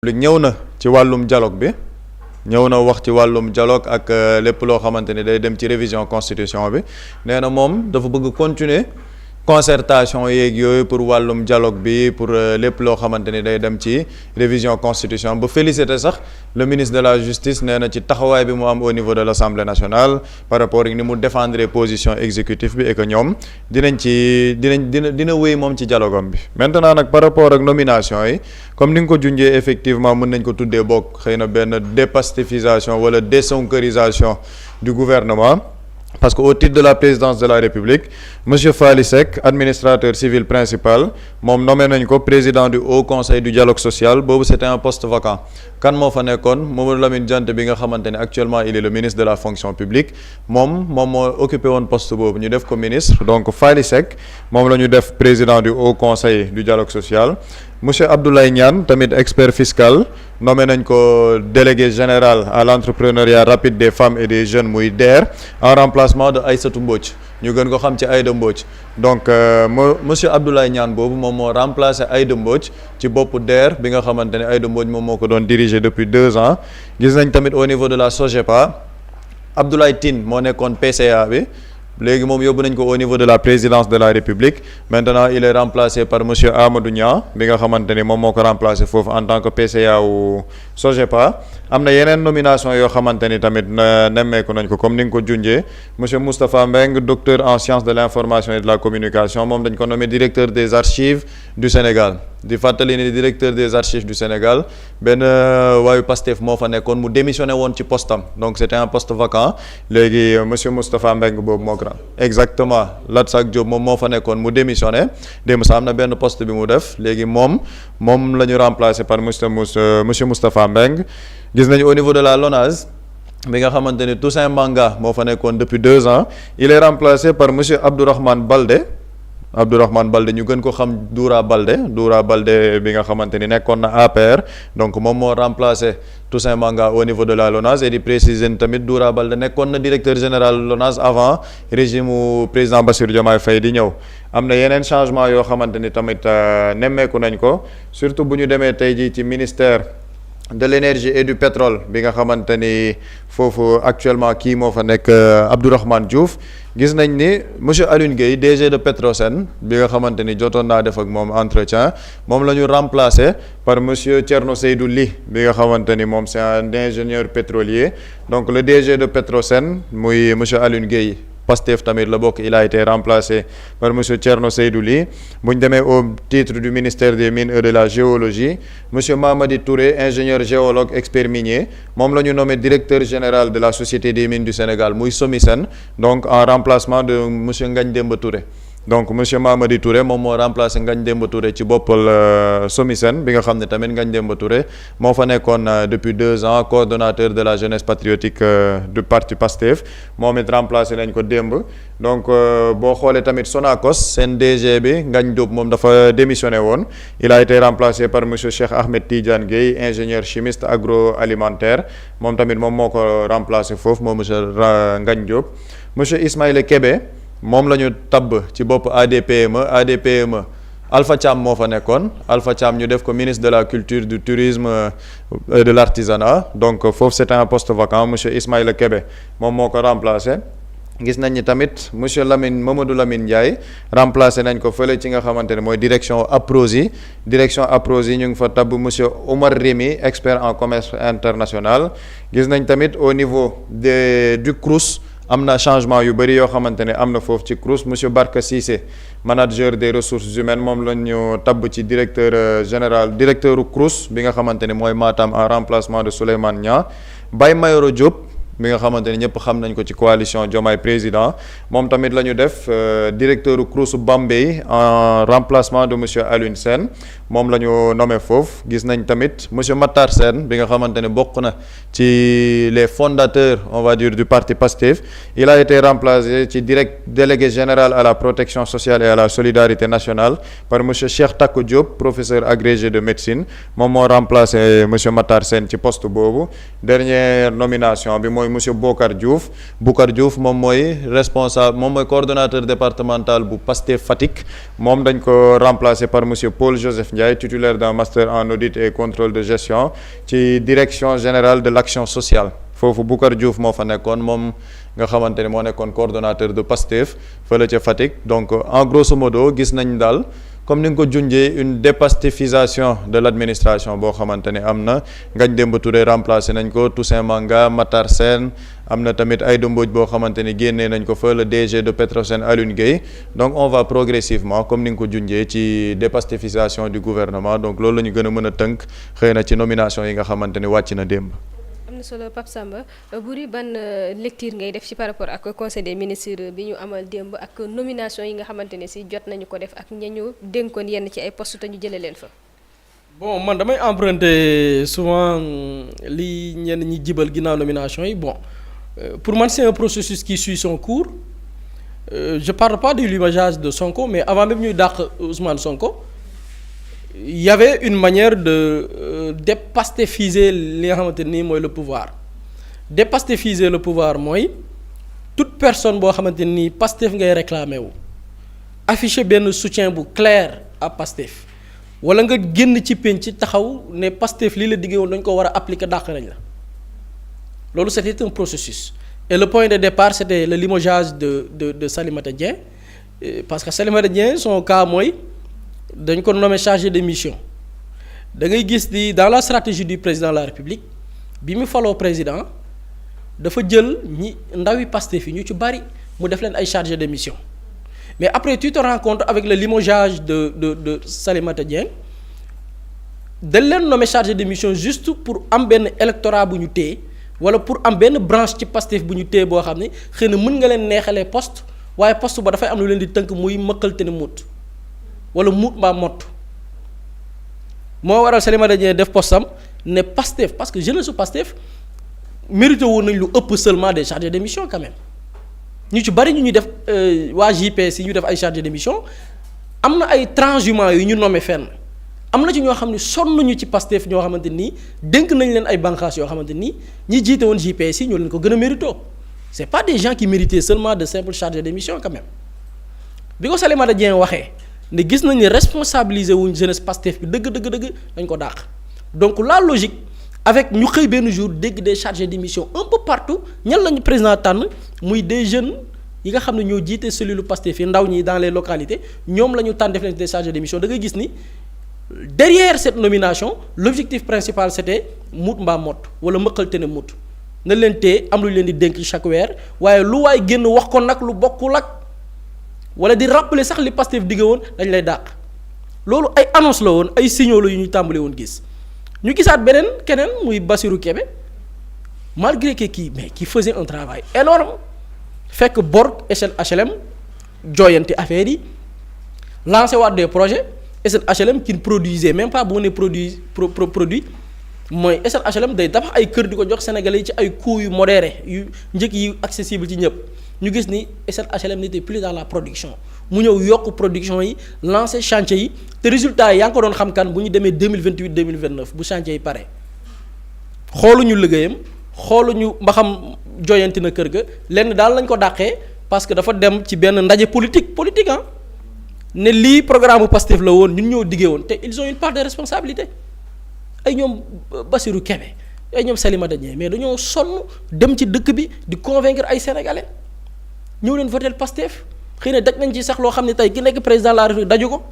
ñëw na ci wàllum dialogue bi ñëw na wax ci wàllum dialogue ak lépp loo xamante ni day dem ci révision constitution bi nee na moom dafa bëgg continuer concertation yeeg yooyu pour wàllum dialogue bi pour lépp loo xamante ni day dem ci révision constitution ba féliciter sax le ministre de la justice nee na ci taxawaay bi mu am au niveau de l'Assemblée nationale par rapport ak ni mu défendre position exécutive bi et que ñoom dina wéy moom ci dialogue am bi maintenant nag par rapport ak nomination yi comme ni nga ko junjee effectivement mën nañ ko tuddee bokk xëy na benn dépastéfisation wala désonkorisation du gouvernement. Parce que au titre de la présidence de la République monsieur Faly Seck administrateur civil principal moom nommé nañ ko président du Haut Conseil du dialogue social boobu c'était un poste vacant kan moo fa nekkoon Mamadou Lamine Diante bi nga xamante ne actuellement il est le ministre de la fonction publique moom moo occupé woon poste boobu ñu def ko ministre donc Faly Seck moom la ñu def président du Haut Conseil du dialogue social monsieur Abdoulaye Niane tamit expert fiscal nommé nañ ko délégué général à l'entrepreneuriat rapide des femmes et des jeunes muy DER en remplacement de Aïssatou Mbodj ñu gën ko xam ci Aïda Mbodj donc monsieur Abdoulaye Niane boobu moom moo remplacé Aïda Mbodj ci boppu DER bi nga xamante ne Aïda Mbodj moom moo ko doon diriger depuis 2 ans gis nañ tamit au niveau de la SOGEPA Abdoulaye Tine moo nekkoon PCA bi léegi moom yóbbu nañ ko au niveau de la présidence de la République maintenant il est remplacé par monsieur Amadou Niang bi nga xamante ni moom moo ko remplacé foofu en tant que PCA wu SOGEPA am na yeneen nomination yoo xamante ni tamit nemmeeku nañ ko comme ni nga ko junjee monsieur Moustapha Mbeng docteur en sciences de l'information et de la communication moom dañ ko nommé directeur des archives du Sénégal di fàttali ni directeur des archives du Sénégal benn waayu Pastef moo fa nekkoon mu démissionné woon ci postam donc c'était un poste vacant léegi monsieur Moustapha Mbeng boobu moo grand exactement Latsak Diop moom moo fa nekkoon mu démissionné démb sax am na benn poste bi mu def léegi moom la ñu remplacé par monsieur Moustapha Mbeng gis nañu au niveau de la LONASE bi nga xamante ni Toussaint Manga moo fa nekkoon depuis 2 ans il est remplacé par monsieur Abdourahmane Balde ñu gën ko xam Doura Balde bi nga xamante ni nekkoon na APR donc moom moo remplacé Toussaint Manga au niveau de la LONASE et di préciser tamit Doura Balde nekkoon na directeur général LONASE avant régime u président Bassirou Diomaye Faye di ñëw am na yeneen changement yoo xamante ni tamit nemmeeku nañ ko surtout bu ñu demee tey jii ci ministère de l'énergie et du pétrole bi nga xamante ni foofu actuellement kii moo fa nekk Abdourahmane Diouf gis nañ ni monsieur Alioune Gueye DG de Petrosen bi nga xamante ni jotoon naa def ak moom entretien moom la ñu remplacé par monsieur Thierno Seydou Ly bi nga xamante ni moom c'est un ingénieur pétrolier donc le DG de Petrosen muy monsieur Alioune Gueye Pastef tamit la bokk il a été remplacé par monsieur Thierno Seydou Ly bu ñu demee au titre du ministère des mines et de la géologie monsieur Mamadi Touré ingénieur géologue expert minier moom la ñu nommé directeur général de la société des mines du Sénégal muy SOMISEN donc en remplacement de monsieur Ngagne Demba Touré donc monsieur Mamadi Touré moom moo remplacé Ngagne Demba Touré ci boppal SOMISEN bi nga xam ne tamit Ngagne Demba Touré moo fa nekkoon depuis 2 ans coordonnateur de la jeunesse patriotique du parti PASTEF moom it remplacé nañ ko démb donc boo xoolee tamit Sonacos seen DG bi Ngagne Diop moom dafa démissionné woon il a été remplacé par monsieur Cheikh Ahmed Tidiane Gueye ingénieur chimiste agroalimentaire moom tamit moom moo ko remplacé foofu moom monsieur Ngagne Diop monsieur Ismaïla Kébé moom la ñu tabb ci bopp ADPME Alpha Thiam moo fa nekkoon Alpha Thiam ñu def ko ministre de la culture du tourisme et de l'artisanat donc foofu c'est un poste vacant monsieur Ismaïla Kébé moom moo ko remplacé gis nañ ni tamit monsieur Mamadou Lamine Ndiaye remplacé nañ ko fële ci nga xamante ne mooy direction APROSI ñu ngi fa tabb monsieur Omar Rémy expert en commerce international gis nañ tamit au niveau du CROUS am na changement yu bëri yoo xamante ne am na foofu ci CROUS monsieur Barka Cissé manager des ressources humaines moom la ñu tabb ci directeur u CROUS bi nga xamante ne mooy Matam en remplacement de Souleymane Niang Baye Mayoro Diop bi nga xamante ne ñëpp xam nañ ko ci coalition Diomaye président moom tamit la ñu def directeur u CROUS Bambey en remplacement de monsieur Alioune Sène moom la ñu nommé foofu gis nañ tamit monsieur Matar Sène bi nga xamante ne bokk na ci les fondateurs on va dire du parti PASTEF il a été remplacé ci délégué général à la protection sociale et à la solidarité nationale par monsieur Cheikh Tako Diop professeur agrégé de médecine moom moo remplacé monsieur Matar Sène ci poste boobu dernière nomination bi mooy monsieur Bokar Diouf moom mooy responsable moom mooy coordonnateur départemental bu Pastef Fatick moom dañ ko remplacer par monsieur Paul Joseph Ndiaye titulaire d'un master en audit et contrôle de gestion ci direction générale de l'action sociale foofu Bokar Diouf moo fa nekkoon moom nga xamante ni moo nekkoon coordonnateur de Pastef fële ca Fatick donc en grosso modo gis nañ daal comme ni nga ko junjee une dépastéfisation de l'administration boo xamante ne am na Ngagne Demba Touré remplacé nañ ko Toussaint Manga Matar Sène am na tamit Aïda Mbodj boo xamante ni génnee nañ ko fa le DG de Petrosen Alioune Gueye donc on va progressivement comme ni nga ko junjee ci dépastéfisation du gouvernement donc loolu la ñu gën a mën a tënk xëy na ci nomination yi nga xamante ni wàcc na démb. am na solo Pape Samba Boury ban lecture ngay def ci par rapport ak conseil des ministres bi ñu amal démb ak nomination yi nga xamante ne si jot nañu ko def ak ñañu dénkoon yenn ci ay poste te ñu jëlee leen fa. bon man damay emprunter souvent li ñenn ñi jibal ginnaaw nomination yi bon pour man c'est un processus qui suit son cours je parle pas du limogeage de Sonko mais avant même ñuy dàq Ousmane Sonko. Il y avait une manière de dépastéfiser li nga xamante ni mooy le pouvoir dépastéfiser le pouvoir mooy toute personne boo xamante ni Pastef ngay réclamer wu afficher benn soutien bu clair à Pastef wala nga génn ci penc ci taxaw ne Pastef lii la diggee woon dañ ko war a appliquer dàq nañ la loolu c'était un processus et le point de départ c'était le limogeage de Salimata Dieng parce que Salimata Dieng son cas mooy dañ ko nommé chargé de mission da ngay gis ni dans la stratégie du président de la République bi mu faloo président dafa jël ñi ndawi Pastef yi ñu ci bari mu def leen ay chargé de mission mais après tu te rends compte avec le limogeage de Salimata Dieng dañ leen nommé chargé de mission juste pour am benn électorat bu ñu téye wala pour am benn branche ci Pastef bu ñu téye boo xam ne xëy na mën nga leen neexalee poste waaye poste ba dafay am lu leen di tënk muy mëqal te ne muut wala muut mbaa mott moo waral Salimata Dieng def postam ne Pastef parce que jeunesse su Pastef mérité woon nañ lu ëpp seulement des chargés de mission quand même ñu ci bari ñu ñuy def waa JPS yi ñu def ay chargés de mission am na ay transhumants yu ñu nommé fenn am na ci ñoo xam ne sonn nañu ci Pastef ñoo xamante nii dénk nañ leen ay bànqaas yoo xamante nii ñi jiite woon JPS yi ñoo leen ko gën a mérito c'est pas des gens qui méritaient seulement de simples chargés de mission quand même bi ko Salimata Dieng waxee. ne gis nañ ne responsabiliser wuñ jeunesse Pastef bi dëgg dañ ko dàq donc la logique avec ñu xëy benn jour dégg des chargés de mission un peu partout ñan lañu président tànn muy des jeunes yi nga xam ne ñoo jiite cellule Pastef yi ndaw ñi dans les localités ñoom la ñu tànn def leen des chargés de mission da ngay gis ni derrière cette nomination l'objectif principal c'était mut mbaa mott wala mëqalte ne mut na leen tee am lu leen di dénk chaque weer waaye lu waay génn wax ko nag lu bokkul ak wala di rappeler sax li Pastef digge woon dañ lay dàq loolu ay annonce la woon ay signaux la yu ñu tàmbale woon gis ñu gisaat beneen keneen muy Bassirou Kébé malgré que qui faisait un travail énorme fekk bor SNHLM jooyanti affaire yi lancé waat des projets SNHLM qui ne produisait même pas bu ma nee produit mooy SNHLM day tabax ay kër di ko jox Sénégalais yi ci ay coûts yu modéré yu njëkk yi accessible ci ñëpp ñu gis ni SNHLM n'était plus dans la production mu ñëw yokk production yi lancer chantier yi te résultat yi yaa ngi ko doon xam kan bu ñu demee 2028 2029 bu chantier yi pare xooluñu liggéeyam xooluñu mba xam joyanti na kër ga lenn daal lañ ko dàqee parce que dafa dem ci benn ndaje politique ah ne lii programme Pastef la woon ñun ñoo diggee woon te ils ont une part de responsabilité ay ñoom Bassirou Kébé ay ñoom Salimata Dieng mais dañoo sonn dem ci dëkk bi di convaincre ay sénégalais ñëw leen voter Pastef xëy na daj nañ ci sax loo xam ne tey ki nekk président de la République daju ko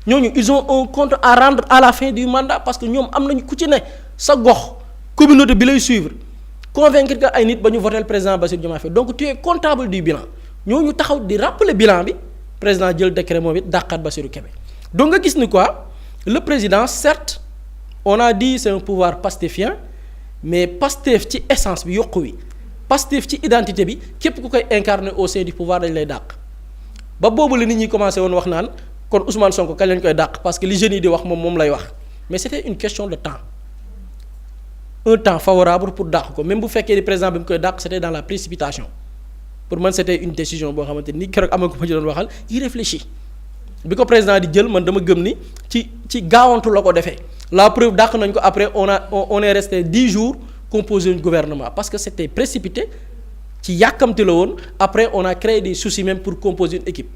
ñooñu ils ont un compte à rendre à la fin du mandat parce que ñoom am nañu ku ci ne sa gox communauté bi lay suivre convaincre que ay nit ba ñu voter président Bassirou Diomaye Faye donc tu es comptable du bilan ñooñu taxaw di rappeler bilan bi président jël décret moom it dàqaat Bassirou Kébé donc nga gis ni quoi le président certes on a dit c'est un pouvoir pastéfien mais Pastef ci essence bi yokku wi Pastef ci identité bi képp ku koy incarner au sein du pouvoir dañ lay dàq ba boobu la nit ñi commencé woon wax naan kon Ousmane Sonko kañ lañ koy dàq parce que li jeunes yi di wax moom lay wax mais c'était une question de temps un temps favorable pour dàq ko même bu fekkee ni président bi mu koy dàq c'était dans la précipitation pour man c'était une décision boo xamante ni keroog am na ko ma ci doon waxal irréfléchi bi ko président di jël man dama gëm ni ci gaawantu la ko defee la preuve dàq nañ ko après on est resté 10 jours composer un gouvernement parce que c'était précipité ci yàkkamte la woon. Après on a créé des soucis même pour composer une équipe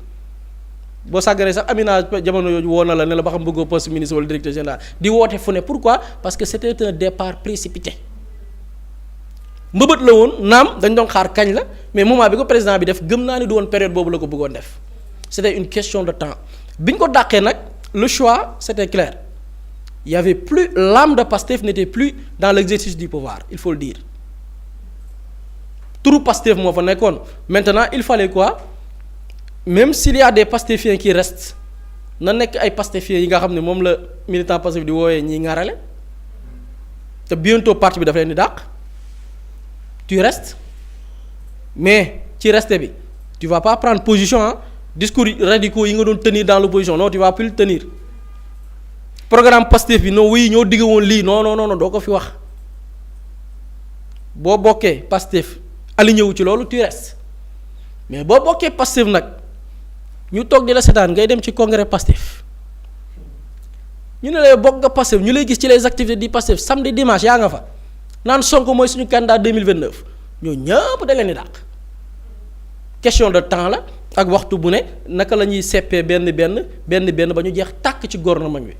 boo sàggaree sax Amina jamono yooyu woo na la ne la ba xam bëggoo poste ministre wala directeur général di woote fu ne. Pourquoi? Parce que c'était un départ précipité. mbëbët la woon naam dañ doon xaar kañ la mais moment bi ko président bi def gëm naa ni du woon période boobu la ko bëggoon def c'était une question de temps bi ñu ko dàqee nag le choix c'était clair il y avait plus l'âme de Pastef n'était plus dans l'exercice du pouvoir il faut le dire turu Pastef moo fa nekkoon. Maintenant il fallait quoi même s'il y a des Pastefiens qui restent na nekk ay Pastefiens yi nga xam ne moom la militant Pastef di woowee ñiy ŋarale te bientôt parti bi dafa leen di dàq. Tu restes mais ci resté bi tu vas pas prendre position discours radicaux yi nga doon tenir dans l'opposition non tu vas plus le tenir programme Pastef bi non oui ñoo digg woon lii non doo ko fi wax boo bokkee Pastef aligné wu ci loolu tu restes mais boo bokkee Pastef nag ñu toog di la seetaan ngay dem ci congrès Pastef ñu ne lay bokk nga Pastef ñu lay gis ci les activités di Pastef samedi dimanche yaa nga fa. naan Sonko mooy suñu candidat 2029 ñoo ñëpp da leen di dàq question de temps la ak waxtu bu ne naka la ñuy seppee benn ba ñu jeex tàkk ci gouvernement bi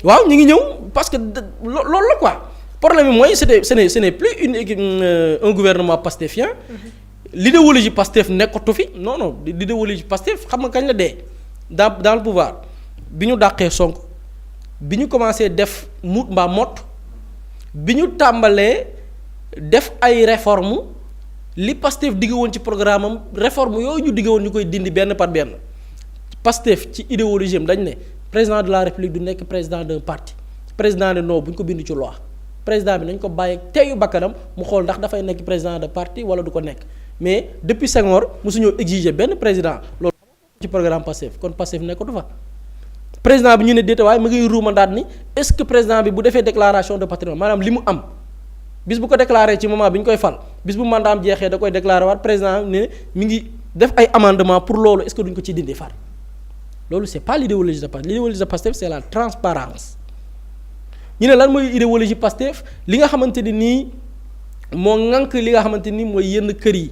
waaw ñu ngi ñëw parce que loolu la quoi problème bi mooy ce n'est plus une équipe un gouvernement pastéfien. L'idéologie Pastef nekkatu fi non l'idéologie Pastef xam nga kañ la dee dans le pouvoir bi ñu dàqee Sonko bi ñu commencé def mut mbaa mott bi ñu tàmbalee def ay réformes li Pastef digg woon ci programme am réforme yooyu ñu digg woon ñu koy dindi benn par benn Pastef ci idéologie am dañ ne président de la République du nekk président d'un parti président ne non bu ñu ko bind ci loi président bi nañ ko bàyyi teyu bakkanam mu xool ndax dafay nekk président de parti wala du ko nekk mais depuis Senghor mosuñoo exiger benn président loolu ci programme Pastef kon Pastef nekkatu fa. président bi ñu ne déete waaye ma ngi ruumandaat ni est-ce que président bi bu defee déclaration de patrimoine maanaam li mu am bis bu ko déclaré ci moment bi ñu koy fal bis bu mandat am jeexee da koy déclaré waat président ne mi ngi def ay amendement pour loolu est-ce que duñ ko ci dindi far loolu c'est pas l'idéologie de Pastef l'idéologie de Pastef c'est la transparence ñu ne lan mooy idéologie Pastef li nga xamante ni nii moo ŋànk li nga xamante ni mooy yenn kër yi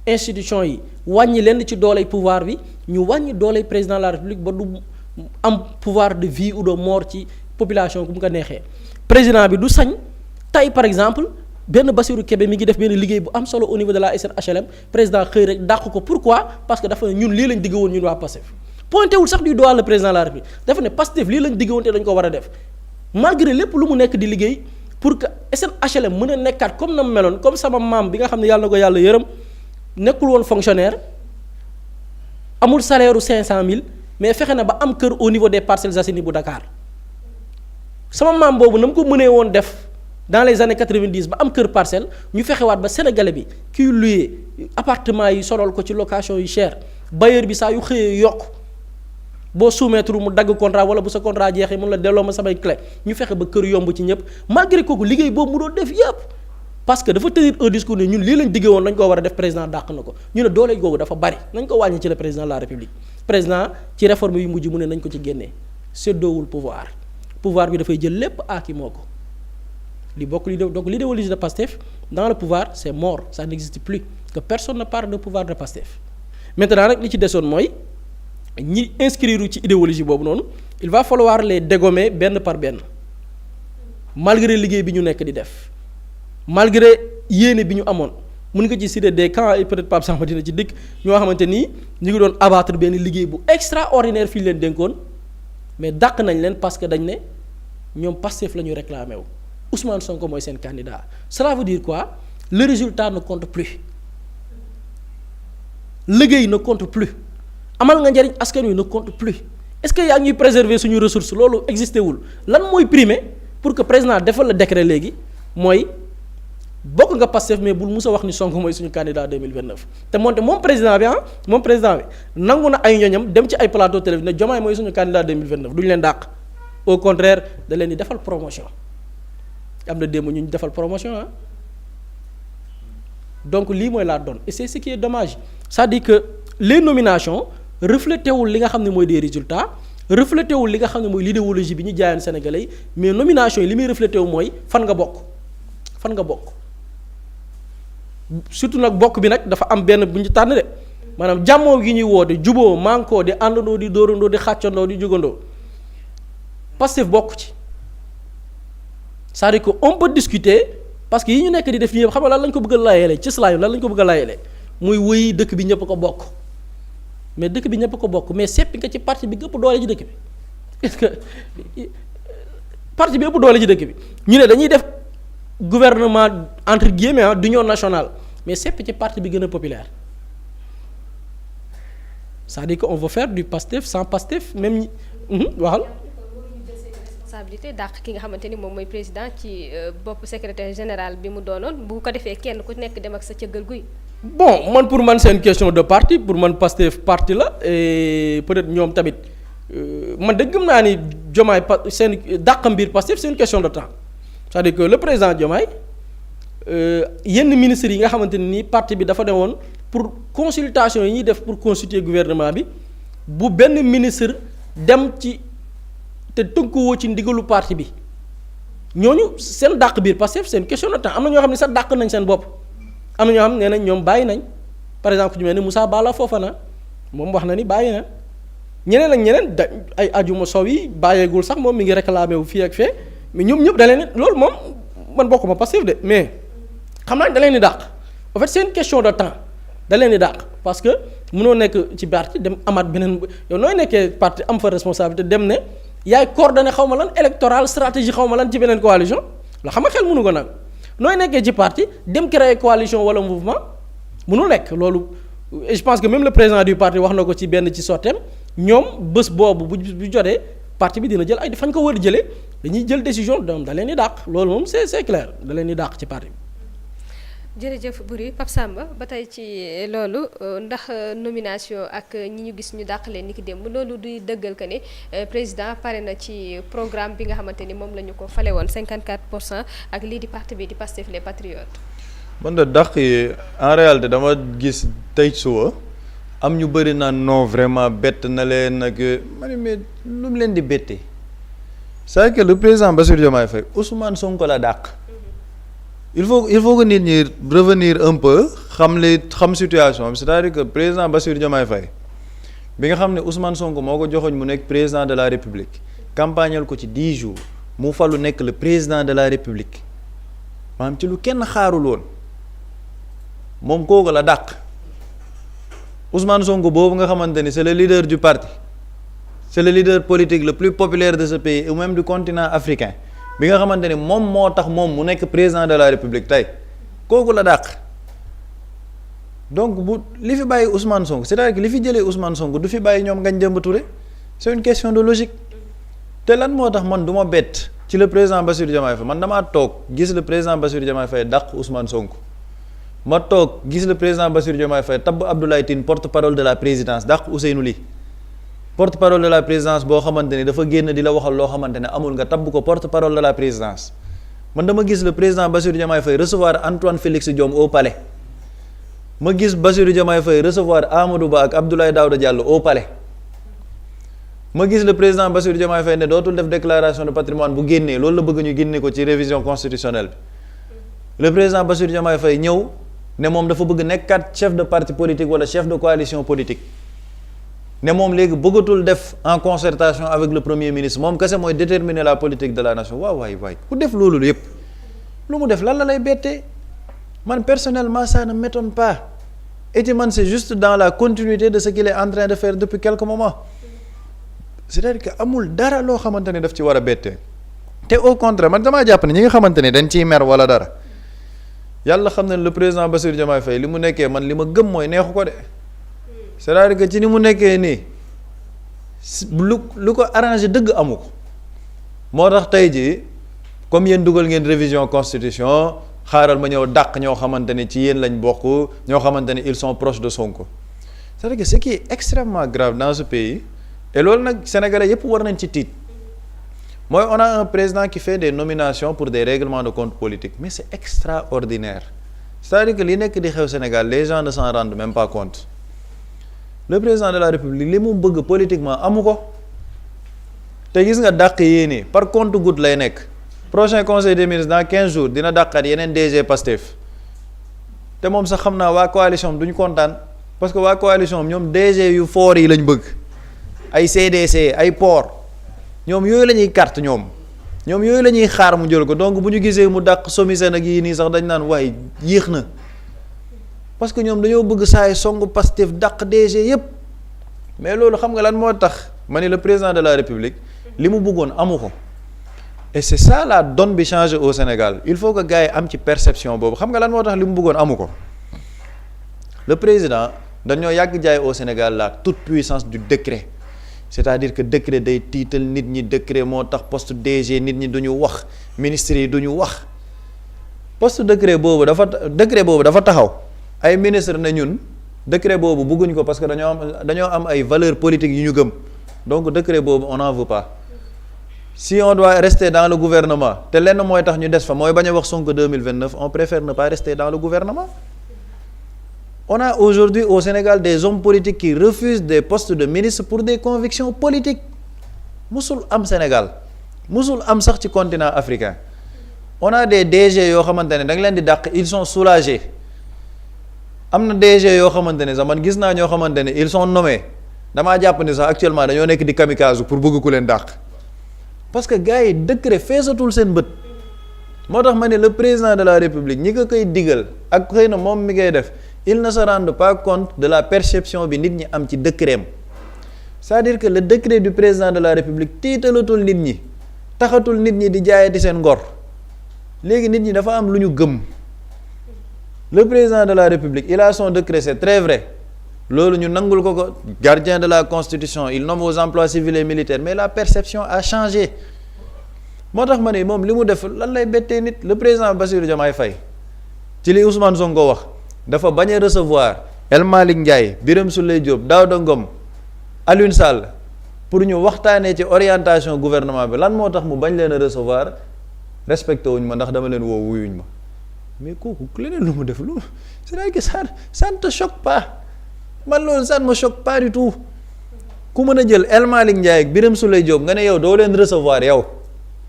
institution yi wàññi lenn ci dooley pouvoir bi ñu wàññi dooley président de la République ba du am pouvoir de vie ou de mort ci population bu mu ko neexee président bi du sañ tey par exemple benn Bassirou Kébé mi ngi def benn liggéey bu am solo au niveau de la SNHLM président xëy rek dàq ko pourquoi parce que dafa ne ñun lii lañ digg woon ñun waa Pastef pointé wul sax du doigt le président de la République dafa ne Pastef lii lañ digg woon te dañ ko war a def malgré lépp lu mu nekk di liggéey pour que SNHLM mën a nekkaat comme na mu meloon comme sama maam bi nga xam ne yàlla na ko yàlla yërëm nekkul woon fonctionnaire amul salaire u 500000 mais fexe na ba am kër au niveau des Parcelles Assainies bu Dakar sama maam boobu na mu ko mënee woon def dans les années 90 ba am kër parcelle ñu fexewaat ba sénégalais bi kiy loué appartement yi sonal ko ci location yu cher bailleur bi saa yu xëyee yokk boo soumettre mu dagg contrat wala bu sa contrat jeexee mun la delloo ma samay clé ñu fexe ba kër yomb ci ñëpp malgré kooku liggéey boobu mu doon def yëpp parce que dafa tenir un discours ne ñun lii lañ diggee woon dañ koo war a def président dàq na ko ñu ne doole googu dafa bari nañ ko wàññi ci le président de la république président ci réforme yu mujj mu ne nañ ko ci génnee séddoowul pouvoir bi dafay jël lépp aaki moo ko li bokk li donc l'idéologie de Pastef dans le pouvoir c'est mort ça n'existe plus que personne ne parle de pouvoir de Pastef maintenant rek li ci desoon mooy ñi inscrire ci idéologie boobu noonu il va falloir les dégommer benn par benn malgré liggéey bi ñu nekk di def malgré yéene bi ñu amoon mun nga ci citer des camps et peut-être Pape Samba dina ci dikk ñoo xamante ni ñu ngi doon abattre benn liggéey bu extraordinaire fi ñu leen dénkoon mais dàq nañ leen parce que dañ ne ñoom Pastef la ñu réclamé wu Ousmane Sonko mooy seen candidat cela veut dire quoi le résultat ne compte plus liggéey ne compte plus amal nga njariñ askan wi ne compte plus est-ce que yaa ngi ñuy préserver suñu ressource loolu existé wul lan mooy primer pour que président defal la décret léegi mooy bokk nga Pastef mais bul musa wax ni Sonko mooy suñu candidat 2029 te moom président bi nangu na ay ñoñam dem ci ay plateau télévision ne Diomaye mooy suñu candidat 2029 duñu leen dàq au contraire da leen di defal promotion am na démb ñu defal promotion donc lii mooy la donne et c'est ce qui est dommage c'est-à-dire que les nominations reflété wul li nga xam ne mooy des résultats reflété wul li nga xam ne mooy l'idéologie bi ñu jaayoon Sénégalais yi mais nomination yi li muy reflété wu mooy fan nga bokk fan nga bokk surtout nag bokk bi nag dafa am benn bu ñu tànn de maanaam jàmmoo gi ñuy woote juboo mànkoo di àndandoo di dóorandoo di xàccandoo di jugandoo Pastef bokk ci c'est-à-dire que on peut discuter parce que yi ñu nekk di def ñëpp xam nga lan lañ ko bëgg a layeele ci slaayu lan lañ ko bëgg a layeele muy wëy dëkk bi ñëpp ko bokk mais dëkk bi ñëpp ko bokk mais seppi nga ci parti bi ëpp doole ci dëkk bi est-ce que parti bi ëpp doole ci dëkk bi ñu ne dañuy def gouvernement entre guillemets d'union nationale mais seppi ci parti bi gën a populaire c'est-à-dire que on veut faire du Pastef sans Pastef même ñi waxal. responsabilité dàq ki nga xamante ni moom mooy président ci bopp secrétaire général bi mu doonoon bu ko defee kenn ku nekk dem ak sa cëggal guy. bon man pour man c'est une question de parti pour man Pastef parti la et peut-être ñoom tamit man de gëm naa ni Diomaye seen dàq mbir Pastef c'est une question de temps c'est-à-dire que le président Diomaye yenn ministres yi nga xamante ne nii parti bi dafa demoon pour consultation yi ñuy def pour constituer gouvernement bi bu benn ministre dem ci te tënkuwoo ci ndigalu parti bi ñooñu seen dàq biir Pastef c'est une question de temps am na ñoo xam ne sax dàq nañ seen bopp am na ñoo xam ne nee nañ ñoom bàyyi nañ par exemple ku ñu mel ni Moussa Bala Fofana moom wax na ni bàyyi na ñeneen ak ñeneen da ay ajuma sow yi bàyyeegul sax moom mi ngi réclamé wu fii ak fee mais ñoom ñëpp da leen loolu moom man bokkuma Pastef de mais xam naa da leen di dàq en fait c'est une question de temps da leen di dàq parce que mënoo nekk ci parti dem amaat beneen yow nooy nekkee parti am fa responsabilité dem ne yaay coordonné xaw ma lan électoral stratégie xaw ma lan ci beneen coalition loo xam nga xel mënu ko nag nooy nekkee ci parti dem créer coalition wala mouvement mënul nekk loolu je pense que même le président du parti wax na ko ci benn ci sotteem ñoom bés boobu bu jotee parti bi dina jël ay fañ ko war a jëlee dañuy jël décision doom da leen di dàq loolu moom c'est clair da leen di dàq ci parti bi. jërëjëf Boury Pape Samba ba tey ci loolu ndax nomination ak ñi ñu gis ñu dàq leen ni ki démb loolu duy dëggal que ne président pare na ci programme bi nga xamante ni moom la ñu ko fale woon 54% ak lii di parti bi di Pastef les Patriotes. man de dàq yi en réalité dama gis tey suba am ñu bëri naan non vraiment bett na leen nag ma ne mais lu mu leen di bettee c'est que le président Bassirou Diomaye Faye Ousmane Sonko la dàq. il faut que nit ñi revenir un peu xam situation bi c'est-à-dire que président Bassirou Diomaye Faye bi nga xam ne Ousmane Sonko moo ko joxoñ mu nekk président de la République campagnal ko ci 10 jours mu falu nekk le président de la République maanaam ci lu kenn xaarul woon moom kooku la dàq Ousmane Sonko boobu nga xamante ni c'est le leader du parti c'est le leader politique le plus populaire de ce pays et même du continent africain bi nga xamante ni moom moo tax moom mu nekk président de la République tey kooku la dàq donc bu li fi bàyyi Ousmane Sonko c'est-à-dire que li fi jëlee Ousmane Sonko du fi bàyyi ñoom Ngagne Demba Touré c'est une question de logique te lan moo tax man du ma bett ci le président Bassirou Diomaye Faye man damaa toog gis le président Bassirou Diomaye Faye dàq Ousmane Sonko ma toog gis le président Bassirou Diomaye Faye tabb Abdoulaye Tine porte-parole de la présidence dàq Ousseynou Ly porte-parole de la présidence boo xamante ni dafa génn di la waxal loo xamante ne amul nga tabb ko porte-parole de la présidence man dama gis le président Bassirou Diomaye Faye recevoir Antoine Félix Diome au palais ma gis Bassirou Diomaye Faye recevoir Amadou Ba ak Abdoulaye Daouda Diallo au palais ma gis le président Bassirou Diomaye Faye ne dootul def déclaration de patrimoine bu génnee loolu la bëgg ñu génne ko ci révision constitutionnelle bi le président Bassirou Diomaye Faye ñëw ne moom dafa bëgg nekkat chef de parti politique wala chef de coalition politique ne moom léegi bëggatul def en concertation avec le premier ministre moom kese mooy déterminer la politique de la nation waay ku def loolu yépp lu mu def lan la lay bettee man personnellement ça ne m'étonne pas et man c'est juste dans la continuité de ce qu'il est en train de faire depuis quelques moments c'est-à-dire que amul dara loo xamante ne daf ci war a bettee te au contraire man damaa jàpp ne ñi nga xamante ne dañ ciy mer wala dara yàlla xam ne le président Bassirou Diomaye Faye li mu nekkee man li ma gëm mooy neexu ko de c'est-à-dire que ci ni mu nekkee nii lu ko arrangé dëgg amu ko moo tax tey jii comme yéen dugal ngeen révision constitution xaaral ma ñëw dàq ñoo xamante ne ci yéen lañ bokk ñoo xamante ne ils sont proches de Sonko c'est-à-dire que ce qui est extrêmement grave dans ce pays et loolu nag sénégalais yépp war nañ ci tiit mooy on a un président qui fait des nominations pour des règlements de compte politique mais c'est extraordinaire c'est-à-dire que li nekk di xew Sénégal les gens ne s'en rendent même pas compte le président de la République li mu bëgg politiquement amu ko te gis nga dàq yii nii par compte-gouttes lay nekk prochain conseil des ministres dans 15 jours dina dàqaat yeneen DG Pastef te moom sax xam naa waa coalition duñu kontaan parce que waa coalition ñoom DG yu fort yi lañ bëgg ay CDC ay port ñoom yooyu la ñuy carte ñoom yooyu la ñuy xaar mu jël ko donc bu ñu gisee mu dàq SOMISEN ak yii nii sax dañ naan waaye yéex na parce que ñoom dañoo bëgg saay songu Pastef dàq DG yépp mais loolu xam nga lan moo tax ma ne le président de la République li mu bëggoon amu ko et c'est ça la donne bi changé au Sénégal il faut que gars yi am ci perception boobu xam nga lan moo tax li mu bëggoon amu ko le président dañoo yàgg jaay au Sénégal la toute puissance du décret c'est-à-dire que décret day tiital nit ñi décret moo tax poste DG nit ñi duñu wax ministres yi duñu wax poste décret boobu dafa taxaw ay ministre ne ñun décret boobu bëgguñ ko parce que dañoo am ay valeurs politiques yu ñu gëm donc décret boobu on n'en veut pas si on doit rester dans le gouvernement te lenn mooy tax ñu des fa mooy bañ a wax Sonko 2029 on préfère ne pas rester dans le gouvernement. On a aujourd'hui au Sénégal des hommes politiques qui refusent des postes de ministre pour des convictions politiques musul am Sénégal musul am sax ci continent africain on a des DG yoo xamante ne da nga leen di dàq ils sont soulagés am na DG yoo xamante ne sax man gis naa ñoo xamante ne ils sont nommés damaa jàpp ni sax actuellement dañoo nekk di kamikaze pour bëgg ku leen dàq parce que gars yi décret feesatul seen bët moo tax ma ne le président de la République ñi ko koy digal ak xëy na moom mi koy def ils ne se rendent pas compte de la perception bi nit ñi am ci décret am c'est-à-dire que le décret du président de la République tiitalatul nit ñi taxatul nit ñi di jaayati seen ngor léegi nit ñi dafa am lu ñu gëm le président de la République il a son décret c'est très vrai loolu ñu nangul ko gardien de la constitution il nomme aux emplois civils et militaires mais la perception a changé moo tax ma ne moom li mu def lan lay bettee nit le président Bassirou Diomaye Faye ci li Ousmane Sonko wax dafa bañ a recevoir El Malick Ndiaye Birame Souleye Diop Daouda Ngom Alioune Sall pour ñu waxtaanee ci orientation gouvernement bi lan moo tax mu bañ leen a recevoir respecté wuñ ma ndax dama leen woo wuyuñ ma mais kooku leneen lu mu def lu c'est-à-dire que ça ne te choque pas man loolu ça ne me choque pas du tout ku mën a jël El Malick Ndiaye ak Birame Souleye Diop nga ne yow doo leen recevoir yow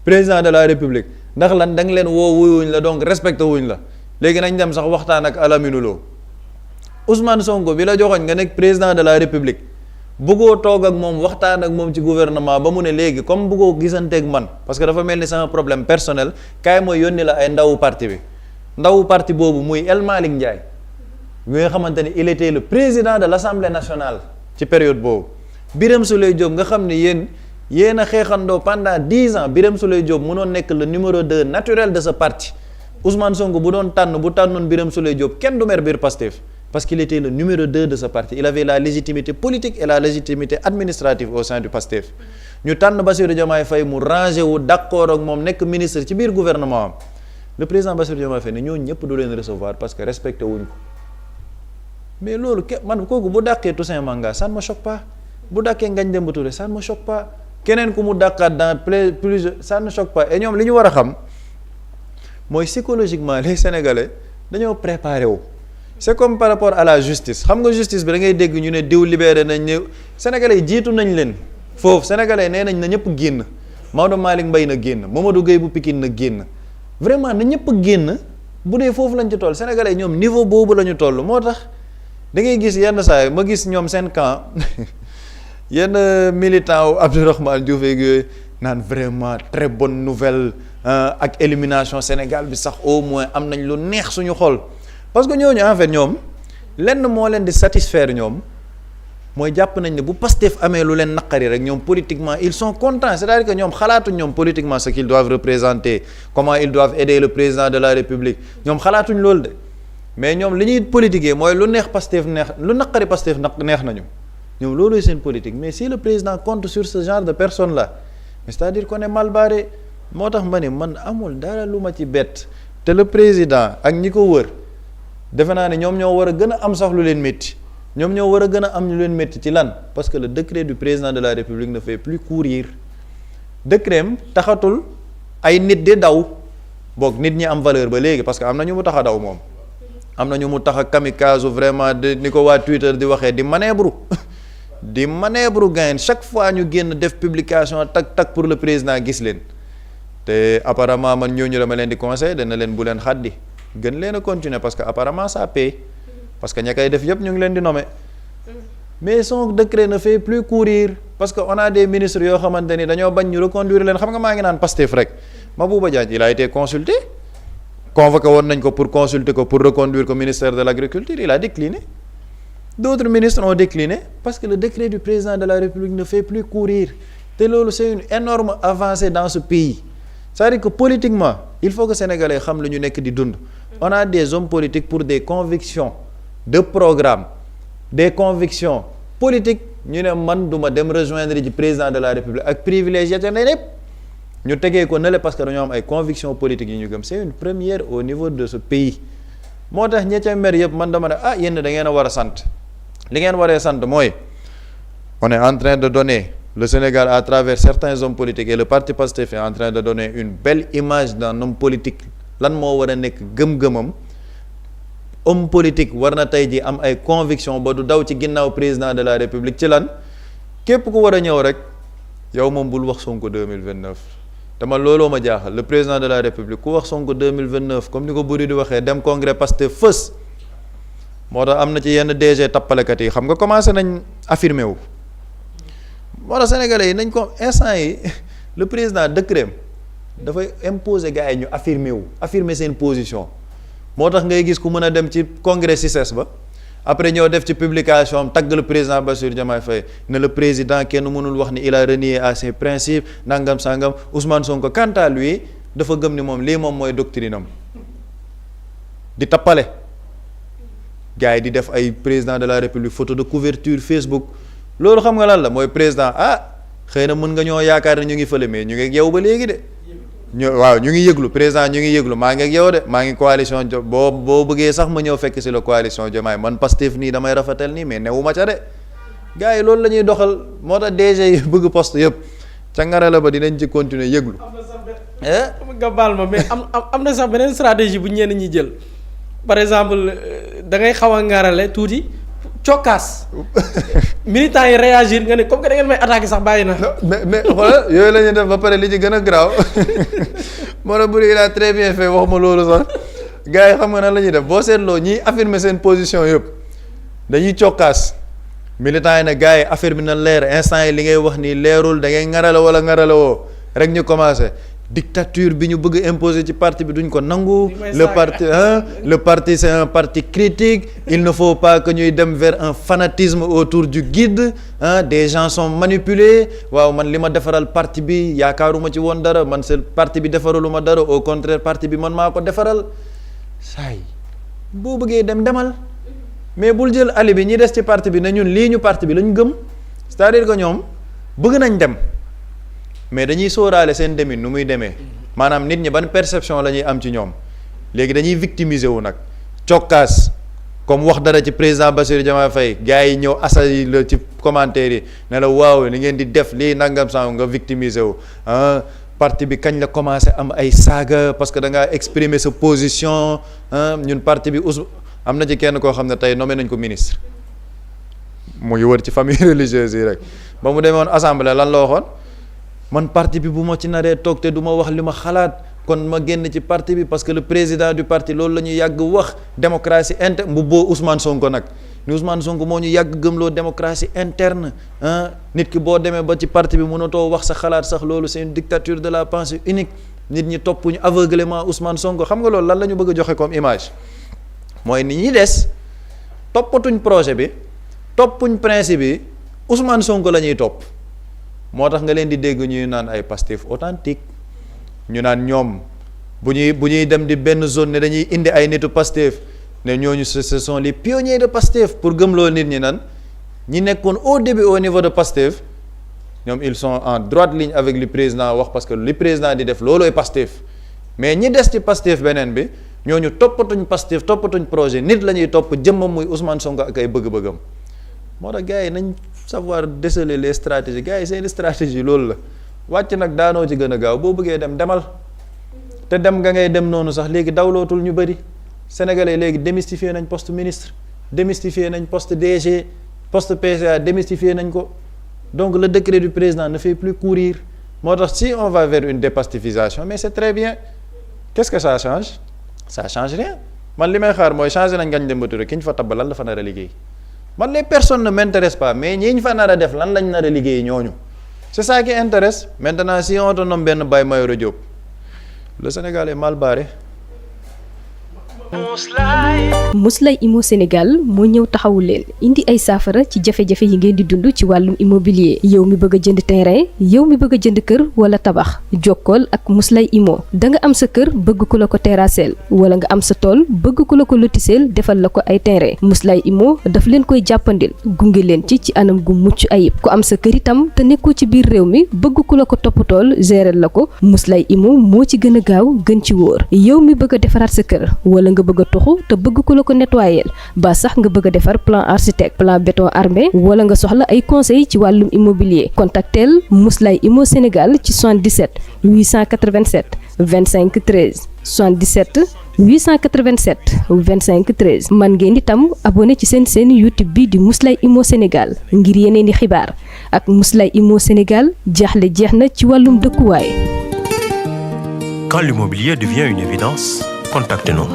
président de la République ndax lan da nga leen woo wuyuñ la donc respecté wuñ la léegi nañ dem sax waxtaan ak Alamine Lo Ousmane Sonko bi la joxoñ nga nekk président de la République bëggoo toog ak moom waxtaan ak moom ci gouvernement ba mu ne léegi comme bëggoo gisanteeg man parce que dafa mel ni sama problème personnel kaay mooy yónni la ay ndawu parti bi ndawu parti boobu muy El Malick Ndiaye bi nga xamante ne il était le président de l'Assemblée nationale ci période boobu Birame Souleye Diop nga xam ne yéen a xeexandoo pendant 10 ans Birame Souleye Diop mënoon nekk le numéro 2 naturel de ce parti Ousmane Sonko bu tànnoon Birame Souleye Diop kenn du mer biir Pastef parce qu'il était le numéro 2 de ce parti il avait la légitimité politique et la légitimité administrative au sein du Pastef ñu tànn Bassirou Diomaye Faye mu rangé wu d'accord ak moom nekk ministre ci biir gouvernement am le président Bassirou Diomaye Faye ne ñooñu ñëpp du leen recevoir parce que respecté wuñ ko mais loolu man kooku bu dàqee Toussaint Manga ça ne me choque pas bu dàqee Ngagne Demba Touré ça ne me choque pas keneen ku mu dàqaat dans plusieurs ça ne choque pas et ñoom li ñu war a xam mooy psychologiquement les Sénégalais dañoo préparé wu c'est comme par rapport à la justice xam nga justice bi da ngay dégg ñu ne diw libéré nañ ne Sénégalais yi jiitu nañ leen foofu Sénégalais nee nañ na ñëpp génn Maodo Malick Mbaye na génn Mamadou Gueye bu Pikine na génn vraiment na ñëpp génn bu dee foofu lañ ci toll Sénégalais ñoom niveau boobu la ñu toll moo tax da ngay gis yenn saa ma gis ñoom seen camp yenn militant wu Abdourahmane Diouf ak yooyu naan vraiment très bonne nouvelle ak élimination Sénégal bi sax au moins am nañ lu neex suñu xol parce que ñooñu en fait ñoom lenn moo leen di satisfaire ñoom mooy jàpp nañ ne bu Pastef amee lu leen naqari rek ñoom politiquement ils sont contents c'est-à-dire que ñoom xalaatuñ ñoom politiquement ce qu'ils doivent représenter comment ils doivent aider le président de la République ñoom xalaatuñ loolu de mais ñoom li ñuy politiquer mooy lu neex Pastef neex lu naqari Pastef neex nañu ñoom looluy seen politique mais si le président compte sur ce genre de personnes là c'est-à-dire qu'on est mal barré moo tax ma ne man amul dara lu ma ci bett te le président ak ñi ko wër defe naa ne ñoom ñoo war a gën a am sax lu leen métti ñoom ñoo war a gën a am lu leen métti ci lan parce que le décret du président de la République ne fait plus courir décret am taxatul ay nit di daw boog nit ñi am valeur ba léegi parce que am na ñu mu tax a daw moom am na ñu mu tax a kamikaze vraiment de ni ko waa Twitter di waxee di manœuvre gain chaque fois ñu génn def publication tak pour le président gis leen te apparemment man ñooñu dama leen di conseil dana leen bu leen xaddi gën leen a continuer parce que apparemment ça paye parce que ña koy def yëpp ñu ngi leen di nommer mais son décret ne fait plus courir parce que on a des ministres yoo xamante ni dañoo bañ ñu reconduire leen xam nga maa ngi naan Pastef rek Mabouba Diagne il a été consulté convoqué woon nañ ko pour consulter ko pour reconduire ko ministère de l'agriculture il a décliné d'autres ministres ont décliné parce que le décret du président de la République ne fait plus courir te loolu c'est une énorme avancée dans ce pays c'est-à-dire que politiquement il faut que sénégalais xam lu ñu nekk di dund on a des hommes politiques pour des convictions de programme des convictions politiques ñu ne man duma dem rejoindre ji président de la République ak privilégié te ne lépp ñu tegee ko nële parce que dañoo am ay convictions politiques yi ñu gëm c'est une première au niveau de ce pays moo tax ña ca mer yëpp man dama ne yéen da ngeen a war a sant li ngeen waree sant mooy on est en train de donner le Sénégal à travers certains hommes politiques et le parti Pastef est en train de donner une belle image d'un homme politique lan moo war a nekk gëm-gëmam homme politique war na tey ji am ay conviction ba du daw ci ginnaaw président de la République ci lan képp ku war a ñëw rek yow moom bul wax Sonko 2029 dama looloo ma jaaxal le président de la République ku wax Sonko 2029 comme ni ko buri di waxee dem congrès Pastef fës moo tax am na ci yenn DG tappalekat yi xam nga commencé nañ affirmé wu moo tax sénégalais yi nañ ko instant yi le président décret dafay imposer gars yi ñu affirmer seen position moo tax ngay gis ku mën a dem ci congrès CICES ba après ñëw def ci publication am tagg le président Bassirou Diomaye Faye ne le président kenn mënul wax ni il a renié à ses principes nangam sangam Ousmane Sonko quant à lui dafa gëm ni moom lii moom mooy doctrine am di tappale gars yi di def ay président de la République photo de couverture Facebook loolu xam nga lan la mooy président xëy na mën nga ñoo yaakaar ne ñu ngi fële mais ñu ngi ak yow ba léegi de waaw ñu ngi yëglu président ñu ngi yëglu maa ngi ak yow de maa ngi coalition boo bëggee sax ma ñëw fekk si la coalition Diomaye man Pastef nii damay rafetal nii mais newuma ca de gars yi loolu la ñuy doxal moo tax DG yi bëgg poste yëpp ca ngara la ba dinañ ci continuer yëglu nga baal ma mais am na sax beneen stratégie bu ñenn ñi jël par exemple da ngay xaw a ngarale tuuti cokkaas militants yi réagir nga ne comme que da ngeen may attaquer sax bàyyi na. mais xoolal yooyu la ñuy def ba pare li ci gën a garaaw moo tax il a très bien fait wax ma loolu sax gars yi xam nga nan la ñuy def boo seetloo ñiy affirmer seen position yëpp dañuy cokkaas militants yi ne gars yi affaire bi na leer instant yi li ngay wax nii leerul da ngay ngarale wala ngarale woo rek ñu commencé. Dictature bi ñu bëgg imposer ci parti bi duñ ko nangu le parti c'est un parti critique il ne faut pas que ñuy dem vers un fanatisme autour du guide des gens sont manipulés waaw man li ma defaral parti bi yaakaaruma ci woon dara man c'est parti bi defaraluma dara au contraire parti bi man maa ko defaral saay boo bëggee demal mais bul jël ali bi ñi des ci parti bi ne ñun lii ñu parti bi lañ gëm c'est-à-dire que ñoom bëgg nañ dem mais dañuy sóoraale seen demin nu muy demee maanaam nit ñi ban perception la ñuy am ci ñoom léegi dañuy victimiser wu nag cokkaas comme wax dara ci président Bassirou Diomaye Faye gars yi ñëw assaillir la ci commentaire yi ne la waaw li ngeen di def lii nangam sang nga victimiser wu parti bi kañ la commencé am ay saaga parce que da ngaa exprimer sa position ñun parti bi am na ci kenn koo xam ne tey nommé nañ ko ministre mu ngi wër ci famille religieuse yi rek ba mu demoon assemblée lan la waxoon man parti bi bu ma ci naree toog te du ma wax li ma xalaat kon ma génn ci parti bi parce que le président du parti loolu la ñu yàgg wax démocratie interne bu boo Ousmane Sonko nag ni Ousmane Sonko moo ñu yàgg gëmloo démocratie interne nit ki boo demee ba ci parti bi mënatoo wax sa xalaat sax loolu c'est une dictature de la pensée unique nit ñi topp ñu aveuglément Ousmane Sonko xam nga loolu lan la ñu bëgg a joxe comme image mooy nit ñi des toppatuñ projet bi toppuñ principe bi Ousmane Sonko la ñuy topp. moo tax nga leen di dégg ñuy naan ay Pastef authentique ñu naan ñoom bu ñuy dem di benn zone ne dañuy indi ay nitu Pastef ne ñooñu ce sont les pionniers de Pastef pour gëmloo nit ñi nan ñi nekkoon au début au niveau de Pastef ñoom ils sont en droite ligne avec li président wax parce que li président di def loolooy Pastef mais ñi des ci Pastef beneen bi ñooñu toppatuñ Pastef toppatuñ projet nit la ñuy topp jëmmam muy Ousmane Sonko ak ay bëgg-bëggam moo tax gars yi nañ savoir déceler les stratégies gars yi seen stratégie loolu la wàcc nag daanoo ci gën a gaaw boo bëggee demal te dem nga ngay dem noonu sax léegi dawlootul ñu bëri sénégalais léegi démystifier nañ poste ministre démystifier nañ poste DG poste PCA démystifier nañ ko donc le décret du président ne fait plus courir moo tax si on va vers une dépastification mais c'est très bien qu'est-ce que ça change rien man li may xaar mooy changer nañ Ngagne Demba Touré ki ñu fa tabb lan la fa nar a liggéey man les personnes ne m'intéressent pas mais ñi ñu fa nar a def lan lañ nar a liggéey ñooñu c'est ça qui intéresse maintenant si on te nomme benn Baye Mayoro Diop le Sénégal est mal barré. Muslay Immo Sénégal moo ñëw taxawu leen indi ay saafara ci jafe-jafe yi ngeen di dund ci wàllum immobilier yow mi bëgg a jënd terrain yow mi bëgg a jënd kër wala tabax jokkool ak Muslay Immo da nga am sa kër bëgg ku la ko terrasseel wala nga am sa tool bëgg ku la ko lotiseel defal la ko ay terrain Muslay Immo daf leen koy jàppandil gunge leen ci anam gu mucc ayib ku am sa kër itam te nekkoo ci biir réew mi bëgg ku la ko toppatool gérer la ko Muslay Immo moo ci gën a gaaw gën ci wóor yow mi bëgg a defaraat sa kër wala nga bëgg a toxu te bëgg ku la ko nettoyer ba sax nga bëgg a defar plan architecte plan béton armé wala nga soxla ay conseil ci wàllum immobilier contactel Muslay Immo Sénégal ci 77 887 25 13 77 887 25 13 man ngeen itam abonné ci seen YouTube bi di Muslay Immo Sénégal ngir yeneen i xibaar ak Muslay Immo Sénégal jaaxle jeex na ci wàllum dëkkuwaay. Quand l'immobilier devient une évidence, contactez-nous.